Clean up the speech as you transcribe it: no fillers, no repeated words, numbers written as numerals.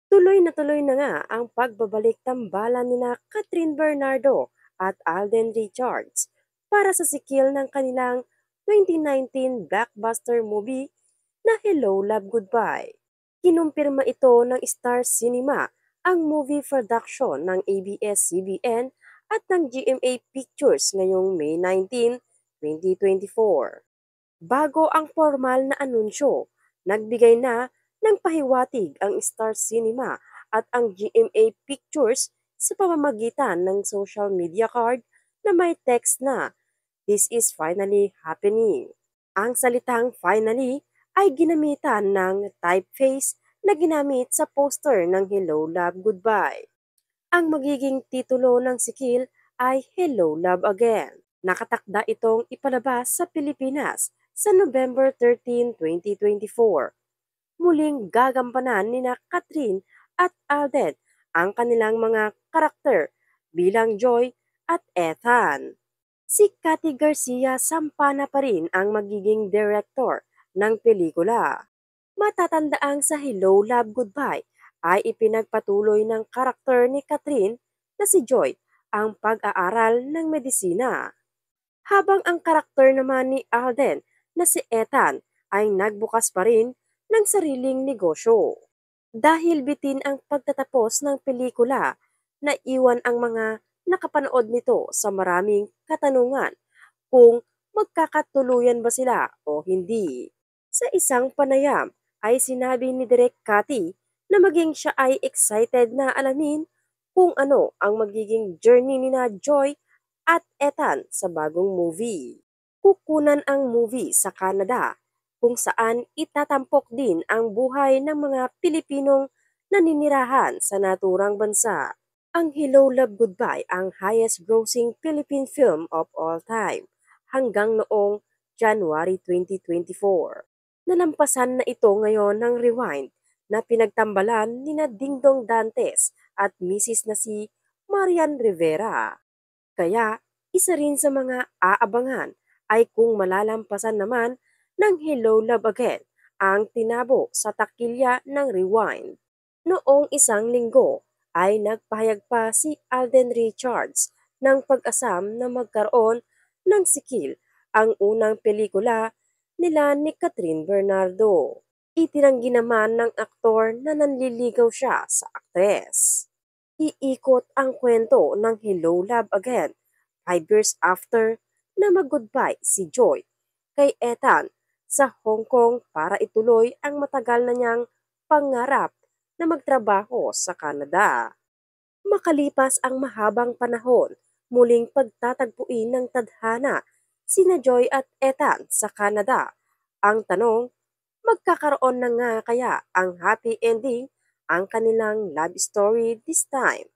Tuloy na nga ang pagbabalik tambalan nina Catherine Bernardo at Alden Richards para sa sikil ng kanilang 2019 blockbuster movie na Hello Love Goodbye. Kinumpirma ito ng Star Cinema, ang movie production ng ABS-CBN at ng GMA Pictures ngayong May 19, 2024. Bago ang formal na anunsyo, nagbigay na ng pahiwatig ang Star Cinema at ang GMA Pictures sa pamamagitan ng social media card na may text na "This is finally happening." Ang salitang finally ay ginamitan ng typeface na ginamit sa poster ng Hello Love Goodbye. Ang magiging titulo ng sikil ay Hello Love Again. Nakatakda itong ipalabas sa Pilipinas sa November 13, 2024. Muling gagampanan nina Catherine at Alden ang kanilang mga karakter bilang Joy at Ethan. Si Cathy Garcia Sampana pa rin ang magiging director ng pelikula. Matatandaang sa Hello Love Goodbye ay ipinagpatuloy ng karakter ni Catherine na si Joy ang pag-aaral ng medisina. Habang ang karakter naman ni Alden na si Ethan ay nagbukas pa rin ng sariling negosyo. Dahil bitin ang pagtatapos ng pelikula, naiwan ang mga nakapanood nito sa maraming katanungan kung magkakatuluyan ba sila o hindi. Sa isang panayam ay sinabi ni Direk Cathy na maging siya ay excited na alamin kung ano ang magiging journey ni na Joy at Ethan sa bagong movie. Kukunan ang movie sa Canada kung saan itatampok din ang buhay ng mga Pilipinong naninirahan sa naturang bansa. Ang Hello Love Goodbye ang highest grossing Philippine film of all time hanggang noong January 2024. Nalampasan na ito ngayon ng Rewind na pinagtambalan ni na Dingdong Dantes at Mrs. na si Marian Rivera. Kaya isa rin sa mga aabangan ay kung malalampasan naman ng Hello Love Again ang tinabo sa takilya ng Rewind. Noong isang linggo ay nagpahayag pa si Alden Richards ng pag-asam na magkaroon ng sikil ang unang pelikula nila ni Catherine Bernardo. Itinanggi naman ng aktor na nanliligaw siya sa aktres. Iikot ang kwento ng Hello Love Again 5 years after na mag-goodbye si Joy kay Ethan sa Hong Kong para ituloy ang matagal na niyang pangarap na magtrabaho sa Canada. Makalipas ang mahabang panahon, muling pagtatagpuin ng tadhana sina Joy at Ethan sa Canada. Ang tanong, magkakaroon na nga kaya ang happy ending ang kanilang love story this time?